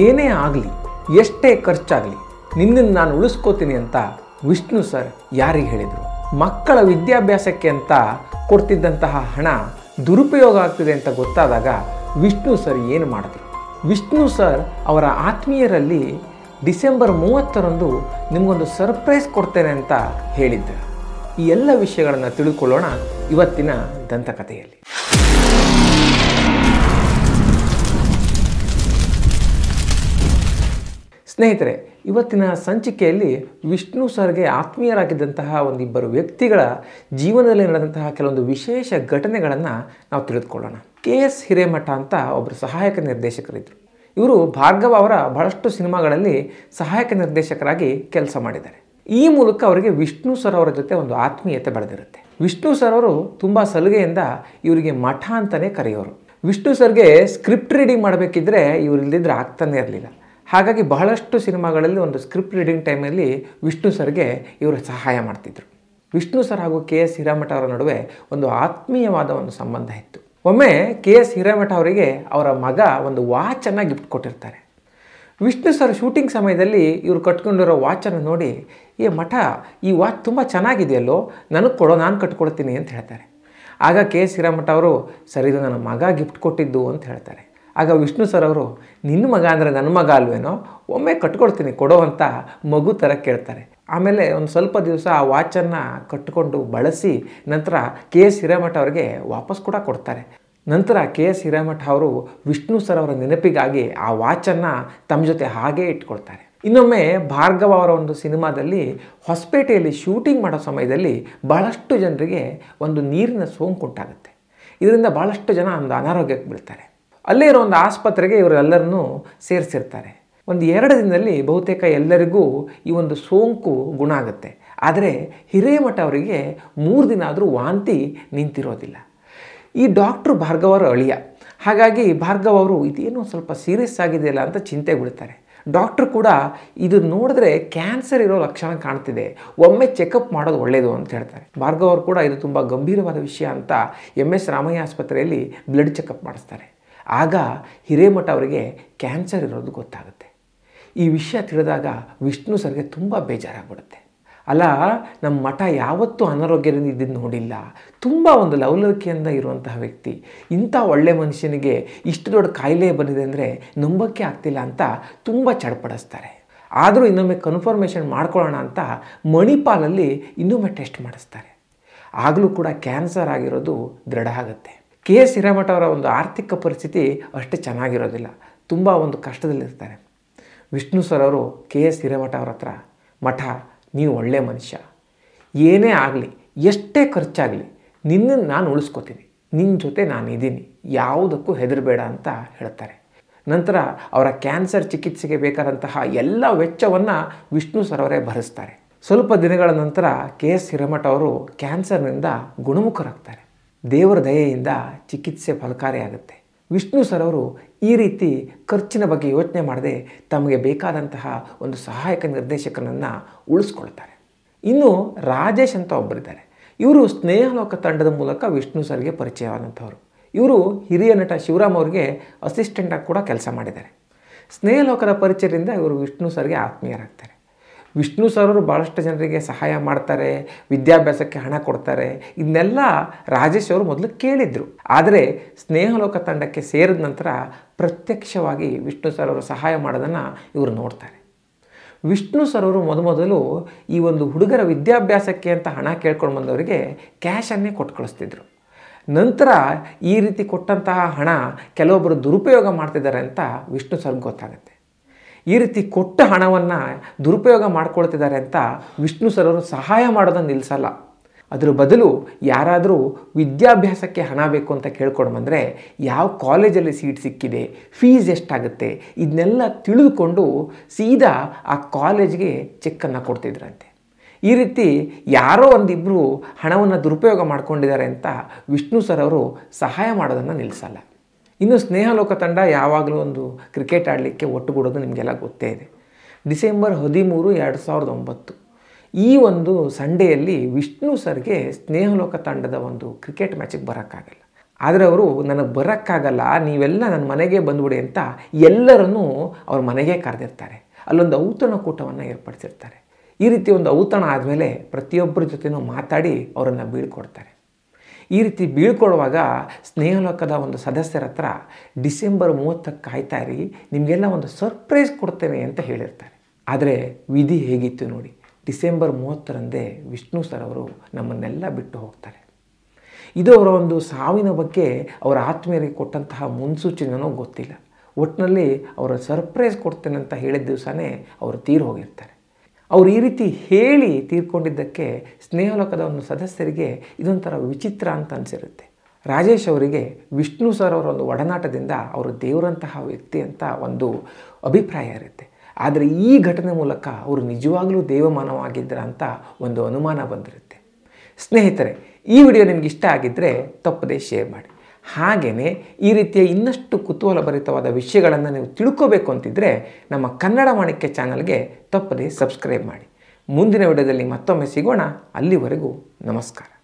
ಏನೇ ಆಗಲಿ, ಎಷ್ಟೇ ಖರ್ಚಾಗಲಿ, ನಿನ್ನನ್ನು ನಾನು ಉಳಿಸ್ಕೋತೀನಿ ಅಂತ ವಿಷ್ಣು ಸರ್ ಯಾರಿಗೆ ಹೇಳಿದರು? ಮಕ್ಕಳ ವಿದ್ಯಾಭ್ಯಾಸಕ್ಕೆ ಅಂತ ಕೊಡ್ತಿದ್ದಂತಹ ಹಣ ದುರುಪಯೋಗ ಆಗ್ತಿದೆ ಅಂತ ಗೊತ್ತಾದಾಗ ವಿಷ್ಣು ಸರ್ ಏನು ಮಾಡಿದ್ರು? ವಿಷ್ಣು ಸರ್ ಅವರ ಆತ್ಮೀಯರಲ್ಲಿ ಡಿಸೆಂಬರ್ 30ರಂದು ನಿಮಗೊಂದು ಸರ್ಪ್ರೈಸ್ ಕೊಡ್ತೇನೆ ಅಂತ ಹೇಳಿದ್ದರು. ಈ ಎಲ್ಲ ವಿಷಯಗಳನ್ನು ತಿಳಿದುಕೊಳ್ಳೋಣ ಇವತ್ತಿನ ದಂತಕಥೆಯಲ್ಲಿ. ಸ್ನೇಹಿತರೆ, ಇವತ್ತಿನ ಸಂಚಿಕೆಯಲ್ಲಿ ವಿಷ್ಣು ಸರ್ಗೆ ಆತ್ಮೀಯರಾಗಿದ್ದಂತಹ ಒಂದಿಬ್ಬರು ವ್ಯಕ್ತಿಗಳ ಜೀವನದಲ್ಲಿ ನಡೆದಂತಹ ಕೆಲವೊಂದು ವಿಶೇಷ ಘಟನೆಗಳನ್ನು ನಾವು ತಿಳಿದುಕೊಳ್ಳೋಣ. KS ಹಿರೇಮಠ ಅಂತ ಒಬ್ಬರು ಸಹಾಯಕ ನಿರ್ದೇಶಕರಿದ್ದರು. ಇವರು ಭಾರ್ಗವ ಅವರ ಬಹಳಷ್ಟು ಸಿನಿಮಾಗಳಲ್ಲಿ ಸಹಾಯಕ ನಿರ್ದೇಶಕರಾಗಿ ಕೆಲಸ ಮಾಡಿದ್ದಾರೆ. ಈ ಮೂಲಕ ಅವರಿಗೆ ವಿಷ್ಣು ಸರ್ ಅವರ ಜೊತೆ ಒಂದು ಆತ್ಮೀಯತೆ ಬೆಳೆದಿರುತ್ತೆ. ವಿಷ್ಣು ಸರ್ ಅವರು ತುಂಬ ಸಲುಗೆಯಿಂದ ಇವರಿಗೆ ಮಠ ಅಂತಲೇ ಕರೆಯೋರು. ವಿಷ್ಣು ಸರ್ಗೆ ಸ್ಕ್ರಿಪ್ಟ್ ರೀಡಿಂಗ್ ಮಾಡಬೇಕಿದ್ರೆ ಇವರು ಇಲ್ದಿದ್ರೆ ಆಗ್ತಾನೇ ಇರಲಿಲ್ಲ. ಹಾಗಾಗಿ ಬಹಳಷ್ಟು ಸಿನಿಮಾಗಳಲ್ಲಿ ಒಂದು ಸ್ಕ್ರಿಪ್ಟ್ ರೀಡಿಂಗ್ ಟೈಮಲ್ಲಿ ವಿಷ್ಣು ಸರ್ಗೆ ಇವರು ಸಹಾಯ ಮಾಡ್ತಿದ್ರು. ವಿಷ್ಣು ಸರ್ ಹಾಗೂ KS ಹಿರೇಮಠ ಅವರ ನಡುವೆ ಒಂದು ಆತ್ಮೀಯವಾದ ಒಂದು ಸಂಬಂಧ ಇತ್ತು. ಒಮ್ಮೆ KS ಹಿರೇಮಠ ಅವರಿಗೆ ಅವರ ಮಗ ಒಂದು ವಾಚನ್ನು ಗಿಫ್ಟ್ ಕೊಟ್ಟಿರ್ತಾರೆ. ವಿಷ್ಣು ಸರ್ ಶೂಟಿಂಗ್ ಸಮಯದಲ್ಲಿ ಇವರು ಕಟ್ಕೊಂಡಿರೋ ವಾಚನ್ನು ನೋಡಿ, ಏ ಮಠ, ಈ ವಾಚ್ ತುಂಬ ಚೆನ್ನಾಗಿದೆಯಲ್ಲೋ, ನನಗೆ ಕೊಡೋ, ನಾನು ಕಟ್ಕೊಡ್ತೀನಿ ಅಂತ ಹೇಳ್ತಾರೆ. ಆಗ KS ಹಿರೇಮಠ ಅವರು, ಸರ್ ಇದು ನನ್ನ ಮಗ ಗಿಫ್ಟ್ ಕೊಟ್ಟಿದ್ದು ಅಂತ ಹೇಳ್ತಾರೆ. ಆಗ ವಿಷ್ಣು ಸರ್ ಅವರು, ನಿನ್ನ ಮಗ ಅಂದರೆ ನನ್ನ ಮಗ ಅಲ್ವೇನೋ, ಒಮ್ಮೆ ಕಟ್ಕೊಡ್ತೀನಿ ಕೊಡೋ ಅಂತ ಮಗು ಥರ ಕೇಳ್ತಾರೆ. ಆಮೇಲೆ ಒಂದು ಸ್ವಲ್ಪ ದಿವಸ ಆ ವಾಚನ್ನು ಕಟ್ಟಿಕೊಂಡು ಬಳಸಿ ನಂತರ KS ಹಿರೇಮಠ ಅವರಿಗೆ ವಾಪಸ್ ಕೂಡ ಕೊಡ್ತಾರೆ. ನಂತರ KS ಹಿರೇಮಠ ಅವರು ವಿಷ್ಣು ಸರ್ ಅವರ ನೆನಪಿಗಾಗಿ ಆ ವಾಚನ್ನು ತಮ್ಮ ಜೊತೆ ಹಾಗೇ ಇಟ್ಕೊಳ್ತಾರೆ. ಇನ್ನೊಮ್ಮೆ ಭಾರ್ಗವ ಅವರ ಒಂದು ಸಿನಿಮಾದಲ್ಲಿ ಹೊಸಪೇಟೆಯಲ್ಲಿ ಶೂಟಿಂಗ್ ಮಾಡೋ ಸಮಯದಲ್ಲಿ ಬಹಳಷ್ಟು ಜನರಿಗೆ ಒಂದು ನೀರಿನ ಸೋಂಕು ಉಂಟಾಗುತ್ತೆ. ಇದರಿಂದ ಭಾಳಷ್ಟು ಜನ ಒಂದು ಅನಾರೋಗ್ಯಕ್ಕೆ ಬೀಳ್ತಾರೆ. ಅಲ್ಲೇ ಇರೋ ಒಂದು ಆಸ್ಪತ್ರೆಗೆ ಇವರೆಲ್ಲರನ್ನೂ ಸೇರಿಸಿರ್ತಾರೆ. ಒಂದು 2 ದಿನದಲ್ಲಿ ಬಹುತೇಕ ಎಲ್ಲರಿಗೂ ಈ ಒಂದು ಸೋಂಕು ಗುಣ ಆಗುತ್ತೆ. ಆದರೆ ಹಿರೇಮಠ ಅವರಿಗೆ 3 ದಿನ ಆದರೂ ವಾಂತಿ ನಿಂತಿರೋದಿಲ್ಲ. ಈ ಡಾಕ್ಟ್ರು ಭಾರ್ಗವ ಅವರ ಅಳಿಯ. ಹಾಗಾಗಿ ಭಾರ್ಗವ ಅವರು ಇದೇನೋ ಸ್ವಲ್ಪ ಸೀರಿಯಸ್ ಆಗಿದೆಯಲ್ಲ ಅಂತ ಚಿಂತೆ ಬೀಳ್ತಾರೆ. ಡಾಕ್ಟ್ರು ಕೂಡ ಇದು ನೋಡಿದ್ರೆ ಕ್ಯಾನ್ಸರ್ ಇರೋ ಲಕ್ಷಣ ಕಾಣ್ತಿದೆ, ಒಮ್ಮೆ ಚೆಕಪ್ ಮಾಡೋದು ಒಳ್ಳೆಯದು ಅಂತ ಹೇಳ್ತಾರೆ. ಭಾರ್ಗವ ಅವರು ಕೂಡ ಇದು ತುಂಬ ಗಂಭೀರವಾದ ವಿಷಯ ಅಂತ MS ರಾಮಯ್ಯ ಆಸ್ಪತ್ರೆಯಲ್ಲಿ ಬ್ಲಡ್ ಚೆಕಪ್ ಮಾಡಿಸ್ತಾರೆ. ಆಗ ಹಿರೇಮಠ ಅವರಿಗೆ ಕ್ಯಾನ್ಸರ್ ಇರೋದು ಗೊತ್ತಾಗುತ್ತೆ. ಈ ವಿಷಯ ತಿಳಿದಾಗ ವಿಷ್ಣು ಸರ್ಗೆ ತುಂಬ ಬೇಜಾರಾಗ್ಬಿಡುತ್ತೆ. ಅಲ್ಲ, ನಮ್ಮ ಮಠ ಯಾವತ್ತೂ ಅನಾರೋಗ್ಯದಿಂದ ಇದ್ದಿದ್ದು ನೋಡಿಲ್ಲ, ತುಂಬ ಒಂದು ಲವಲವಿಕೆಯಿಂದ ಇರುವಂತಹ ವ್ಯಕ್ತಿ, ಇಂಥ ಒಳ್ಳೆ ಮನುಷ್ಯನಿಗೆ ಇಷ್ಟು ದೊಡ್ಡ ಕಾಯಿಲೆ ಬಂದಿದೆ ಅಂದರೆ ನಂಬಕ್ಕೆ ಆಗ್ತಿಲ್ಲ ಅಂತ ತುಂಬ ಚಡ್ಪಡಿಸ್ತಾರೆ. ಆದರೂ ಇನ್ನೊಮ್ಮೆ ಕನ್ಫರ್ಮೇಷನ್ ಮಾಡ್ಕೊಳ್ಳೋಣ ಅಂತ ಮಣಿಪಾಲಲ್ಲಿ ಇನ್ನೊಮ್ಮೆ ಟೆಸ್ಟ್ ಮಾಡಿಸ್ತಾರೆ. ಆಗಲೂ ಕೂಡ ಕ್ಯಾನ್ಸರ್ ಆಗಿರೋದು ದೃಢ ಆಗುತ್ತೆ. KS ಹಿರೇಮಠ ಅವರ ಒಂದು ಆರ್ಥಿಕ ಪರಿಸ್ಥಿತಿ ಅಷ್ಟೇ ಚೆನ್ನಾಗಿರೋದಿಲ್ಲ, ತುಂಬ ಒಂದು ಕಷ್ಟದಲ್ಲಿರ್ತಾರೆ. ವಿಷ್ಣು ಸರ್ ಅವರು KS ಹಿರೇಮಠ ಅವ್ರ ಹತ್ರ, ಮಠ, ನೀವು ಒಳ್ಳೆ ಮನುಷ್ಯ, ಏನೇ ಆಗಲಿ, ಎಷ್ಟೇ ಖರ್ಚಾಗಲಿ, ನಿನ್ನನ್ನು ನಾನು ಉಳಿಸ್ಕೋತೀನಿ, ನಿನ್ನ ಜೊತೆ ನಾನಿದ್ದೀನಿ, ಯಾವುದಕ್ಕೂ ಹೆದರಬೇಡ ಅಂತ ಹೇಳ್ತಾರೆ. ನಂತರ ಅವರ ಕ್ಯಾನ್ಸರ್ ಚಿಕಿತ್ಸೆಗೆ ಬೇಕಾದಂತಹ ಎಲ್ಲ ವೆಚ್ಚವನ್ನು ವಿಷ್ಣು ಸರ್ ಅವರೇ ಭರಿಸ್ತಾರೆ. ಸ್ವಲ್ಪ ದಿನಗಳ ನಂತರ KS ಹಿರೇಮಠ ಅವರು ಕ್ಯಾನ್ಸರ್ನಿಂದ ಗುಣಮುಖರಾಗ್ತಾರೆ. ದೇವರ ದಯೆಯಿಂದ ಚಿಕಿತ್ಸೆ ಫಲಕಾರಿಯಾಗುತ್ತೆ. ವಿಷ್ಣು ಸರ್ ಅವರು ಈ ರೀತಿ ಖರ್ಚಿನ ಬಗ್ಗೆ ಯೋಚನೆ ಮಾಡದೆ ತಮಗೆ ಬೇಕಾದಂತಹ ಒಂದು ಸಹಾಯಕ ನಿರ್ದೇಶಕನನ್ನು ಉಳಿಸ್ಕೊಳ್ತಾರೆ. ಇನ್ನು ರಾಜೇಶ್ ಅಂತ ಒಬ್ಬರಿದ್ದಾರೆ. ಇವರು ಸ್ನೇಹಲೋಕ ತಂಡದ ಮೂಲಕ ವಿಷ್ಣು ಸರ್ಗೆ ಪರಿಚಯವಾದಂಥವ್ರು. ಇವರು ಹಿರಿಯ ನಟ ಶಿವರಾಮ್ ಅವರಿಗೆ ಅಸಿಸ್ಟೆಂಟಾಗಿ ಕೂಡ ಕೆಲಸ ಮಾಡಿದ್ದಾರೆ. ಸ್ನೇಹಲೋಕದ ಪರಿಚಯದಿಂದ ಇವರು ವಿಷ್ಣು ಸರ್ಗೆ ಆತ್ಮೀಯರಾಗ್ತಾರೆ. ವಿಷ್ಣು ಸರ್ ಅವರು ಭಾಳಷ್ಟು ಜನರಿಗೆ ಸಹಾಯ ಮಾಡ್ತಾರೆ, ವಿದ್ಯಾಭ್ಯಾಸಕ್ಕೆ ಹಣ ಕೊಡ್ತಾರೆ. ಇದನ್ನೆಲ್ಲ ರಾಜೇಶ್ ಅವರು ಮೊದಲು ಕೇಳಿದರು. ಆದರೆ ಸ್ನೇಹಲೋಕ ತಂಡಕ್ಕೆ ಸೇರಿದ ನಂತರ ಪ್ರತ್ಯಕ್ಷವಾಗಿ ವಿಷ್ಣು ಸರ್ ಅವರು ಸಹಾಯ ಮಾಡೋದನ್ನು ಇವರು ನೋಡ್ತಾರೆ. ವಿಷ್ಣು ಸರ್ ಅವರು ಮೊದಲು ಈ ಒಂದು ಹುಡುಗರ ವಿದ್ಯಾಭ್ಯಾಸಕ್ಕೆ ಅಂತ ಹಣ ಕೇಳ್ಕೊಂಡು ಬಂದವರಿಗೆ ಕ್ಯಾಶನ್ನೇ ಕೊಟ್ಟು ಕಳಿಸ್ತಿದ್ರು. ನಂತರ ಈ ರೀತಿ ಕೊಟ್ಟಂತಹ ಹಣ ಕೆಲವೊಬ್ಬರು ದುರುಪಯೋಗ ಮಾಡ್ತಿದ್ದಾರೆ ಅಂತ ವಿಷ್ಣು ಸರ್ಗೆ ಗೊತ್ತಾಗುತ್ತೆ. ಈ ರೀತಿ ಕೊಟ್ಟ ಹಣವನ್ನು ದುರುಪಯೋಗ ಮಾಡ್ಕೊಳ್ತಿದ್ದಾರೆ ಅಂತ ವಿಷ್ಣು ಸರ್ ಅವರು ಸಹಾಯ ಮಾಡೋದನ್ನು ನಿಲ್ಲಿಸಲ್ಲ. ಅದರ ಬದಲು ಯಾರಾದರೂ ವಿದ್ಯಾಭ್ಯಾಸಕ್ಕೆ ಹಣ ಬೇಕು ಅಂತ ಕೇಳ್ಕೊಂಡು ಬಂದರೆ ಯಾವ ಕಾಲೇಜಲ್ಲಿ ಸೀಟ್ ಸಿಕ್ಕಿದೆ, ಫೀಸ್ ಎಷ್ಟಾಗುತ್ತೆ, ಇದನ್ನೆಲ್ಲ ತಿಳಿದುಕೊಂಡು ಸೀದಾ ಆ ಕಾಲೇಜ್ಗೆ ಚೆಕ್ಕನ್ನು ಕೊಡ್ತಿದ್ರಂತೆ. ಈ ರೀತಿ ಯಾರೋ ಒಂದಿಬ್ಬರು ಹಣವನ್ನು ದುರುಪಯೋಗ ಮಾಡ್ಕೊಂಡಿದ್ದಾರೆ ಅಂತ ವಿಷ್ಣು ಸರ್ ಅವರು ಸಹಾಯ ಮಾಡೋದನ್ನು ನಿಲ್ಲಿಸಲ್ಲ. ಇನ್ನು ಸ್ನೇಹಲೋಕ ತಂಡ ಯಾವಾಗಲೂ ಒಂದು ಕ್ರಿಕೆಟ್ ಆಡಲಿಕ್ಕೆ ಒಟ್ಟುಗೂಡೋದು ನಿಮಗೆಲ್ಲ ಗೊತ್ತೇ ಇದೆ. ಡಿಸೆಂಬರ್ 13, 2009 ಈ ಒಂದು ಸಂಡೆಯಲ್ಲಿ ವಿಷ್ಣು ಸರ್ಗೆ ಸ್ನೇಹಲೋಕ ತಂಡದ ಒಂದು ಕ್ರಿಕೆಟ್ ಮ್ಯಾಚಿಗೆ ಬರೋಕ್ಕಾಗಲ್ಲ. ಆದರೆ ಅವರು ನನಗೆ ಬರೋಕ್ಕಾಗಲ್ಲ, ನೀವೆಲ್ಲ ನನ್ನ ಮನೆಗೆ ಬಂದುಬಿಡಿ ಅಂತ ಎಲ್ಲರನ್ನೂ ಅವ್ರ ಮನೆಗೆ ಕರೆದಿರ್ತಾರೆ. ಅಲ್ಲೊಂದು ಔತಣಕೂಟವನ್ನು ಏರ್ಪಡಿಸಿರ್ತಾರೆ. ಈ ರೀತಿ ಒಂದು ಔತಣ ಆದಮೇಲೆ ಪ್ರತಿಯೊಬ್ಬರ ಜೊತೆನೂ ಮಾತಾಡಿ ಅವರನ್ನು ಬೀಳ್ಕೊಡ್ತಾರೆ. ಈ ರೀತಿ ಬೀಳ್ಕೊಡುವಾಗ ಸ್ನೇಹಲೋಕದ ಒಂದು ಸದಸ್ಯರ ಹತ್ರ ಡಿಸೆಂಬರ್ 30ಕ್ಕೆ ಕಾಯ್ತಾ ಇರಿ, ನಿಮಗೆಲ್ಲ ಒಂದು ಸರ್ಪ್ರೈಸ್ ಕೊಡ್ತೇನೆ ಅಂತ ಹೇಳಿರ್ತಾರೆ. ಆದರೆ ವಿಧಿ ಹೇಗಿತ್ತು ನೋಡಿ, ಡಿಸೆಂಬರ್ 30ರಂದೇ ವಿಷ್ಣು ಸರ್ ಅವರು ನಮ್ಮನ್ನೆಲ್ಲ ಬಿಟ್ಟು ಹೋಗ್ತಾರೆ. ಇದು ಅವರ ಒಂದು ಸಾವಿನ ಬಗ್ಗೆ ಅವರ ಆತ್ಮೀಯರಿಗೆ ಕೊಟ್ಟಂತಹ ಮುನ್ಸೂಚನೆಯೋ ಗೊತ್ತಿಲ್ಲ. ಒಟ್ಟಿನಲ್ಲಿ ಅವರ ಸರ್ಪ್ರೈಸ್ ಕೊಡ್ತೇನೆ ಅಂತ ಹೇಳಿದ ದಿವಸನೇ ಅವರು ತೀರು ಹೋಗಿರ್ತಾರೆ. ಅವರು ಈ ರೀತಿ ಹೇಳಿ ತೀರ್ಕೊಂಡಿದ್ದಕ್ಕೆ ಸ್ನೇಹಲೋಕದ ಒಂದು ಸದಸ್ಯರಿಗೆ ಇದೊಂಥರ ವಿಚಿತ್ರ ಅಂತ ಅನಿಸಿರುತ್ತೆ. ರಾಜೇಶ್ ಅವರಿಗೆ ವಿಷ್ಣು ಸರ್ ಅವರ ಒಂದು ಒಡನಾಟದಿಂದ ಅವರು ದೇವರಂತಹ ವ್ಯಕ್ತಿ ಅಂತ ಒಂದು ಅಭಿಪ್ರಾಯ ಇರುತ್ತೆ. ಆದರೆ ಈ ಘಟನೆ ಮೂಲಕ ಅವರು ನಿಜವಾಗ್ಲೂ ದೇವಮಾನವಾಗಿದ್ದರ ಅಂತ ಒಂದು ಅನುಮಾನ ಬಂದಿರುತ್ತೆ. ಸ್ನೇಹಿತರೆ, ಈ ವಿಡಿಯೋ ನಿಮ್ಗೆ ಇಷ್ಟ ಆಗಿದ್ದರೆ ತಪ್ಪದೇ ಶೇರ್ ಮಾಡಿ. ಹಾಗೆಯೇ ಈ ರೀತಿಯ ಇನ್ನಷ್ಟು ಕುತೂಹಲಭರಿತವಾದ ವಿಷಯಗಳನ್ನು ನೀವು ತಿಳ್ಕೋಬೇಕು ಅಂತಿದ್ದರೆ ನಮ್ಮ ಕನ್ನಡ ಮಾಣಿಕ್ಯ ಚಾನಲ್ಗೆ ತಪ್ಪದೇ ಸಬ್ಸ್ಕ್ರೈಬ್ ಮಾಡಿ. ಮುಂದಿನ ವಿಡಿಯೋದಲ್ಲಿ ಮತ್ತೊಮ್ಮೆ ಸಿಗೋಣ. ಅಲ್ಲಿವರೆಗೂ ನಮಸ್ಕಾರ.